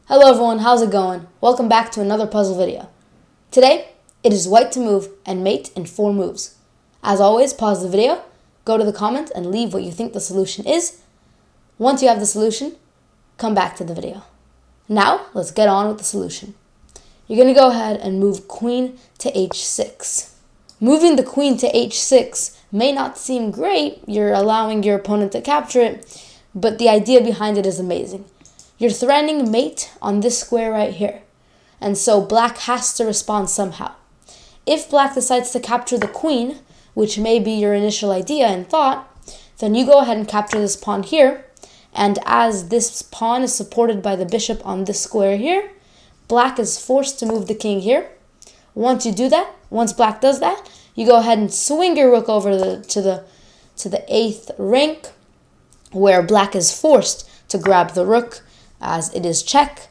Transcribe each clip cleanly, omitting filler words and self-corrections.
Hello everyone, how's it going? Welcome back to another puzzle video. Today, it is white to move and mate in 4 moves. As always, pause the video, go to the comments and leave what you think the solution is. Once you have the solution, come back to the video. Now, let's get on with the solution. You're going to go ahead and move queen to h6. Moving the queen to h6 may not seem great, you're allowing your opponent to capture it, but the idea behind it is amazing. You're threatening mate on this square right here, and so black has to respond somehow. If black decides to capture the queen, which may be your initial idea and thought, then you go ahead and capture this pawn here, and as this pawn is supported by the bishop on this square here, black is forced to move the king here. Once you do that, once black does that, you go ahead and swing your rook over to the 8th rank, where black is forced to grab the rook as it is check.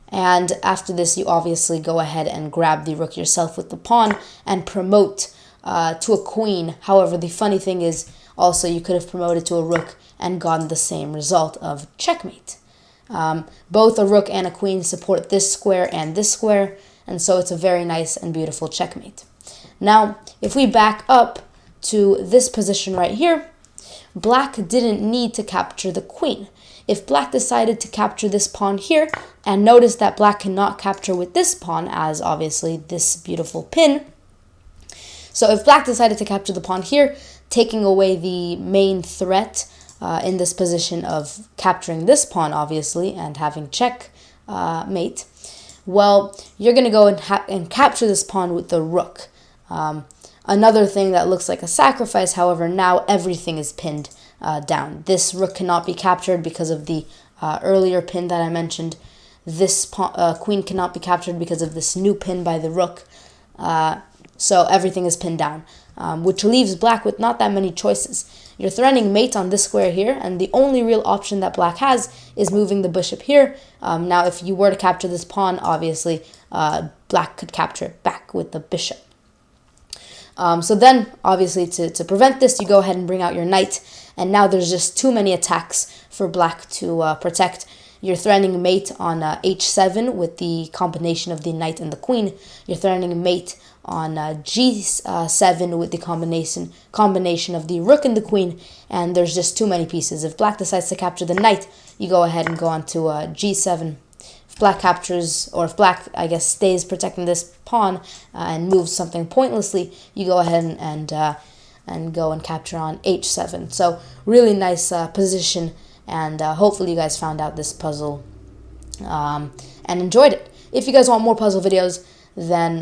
And after this, you obviously go ahead and grab the rook yourself with the pawn and promote to a queen. However, the funny thing is also you could have promoted to a rook and gotten the same result of checkmate. Both a rook and a queen support this square and this square, and so it's a very nice and beautiful checkmate. Now, if we back up to this position right here, black didn't need to capture the queen. If black decided to capture this pawn here, and notice that black cannot capture with this pawn as obviously this beautiful pin. So if black decided to capture the pawn here, taking away the main threat in this position of capturing this pawn obviously and having check mate, well, you're going to go and capture this pawn with the rook. Another thing that looks like a sacrifice, however, now everything is pinned down. This rook cannot be captured because of the earlier pin that I mentioned. This queen cannot be captured because of this new pin by the rook. So everything is pinned down, which leaves black with not that many choices. You're threatening mate on this square here, and the only real option that black has is moving the bishop here. Now, if you were to capture this pawn, obviously, black could capture it back with the bishop. So then, obviously, to prevent this, you go ahead and bring out your knight, and now there's just too many attacks for black to protect. You're threatening mate on h7 with the combination of the knight and the queen. You're threatening mate on g7 with the combination of the rook and the queen, and there's just too many pieces. If black decides to capture the knight, you go ahead and go on to g7. If black captures, or if black, I guess, stays protecting this pawn and moves something pointlessly, you go ahead and go and capture on h7. So really nice position, and hopefully you guys found out this puzzle and enjoyed it. If you guys want more puzzle videos, then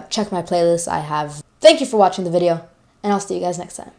check my playlist I have. Thank you for watching the video, and I'll see you guys next time.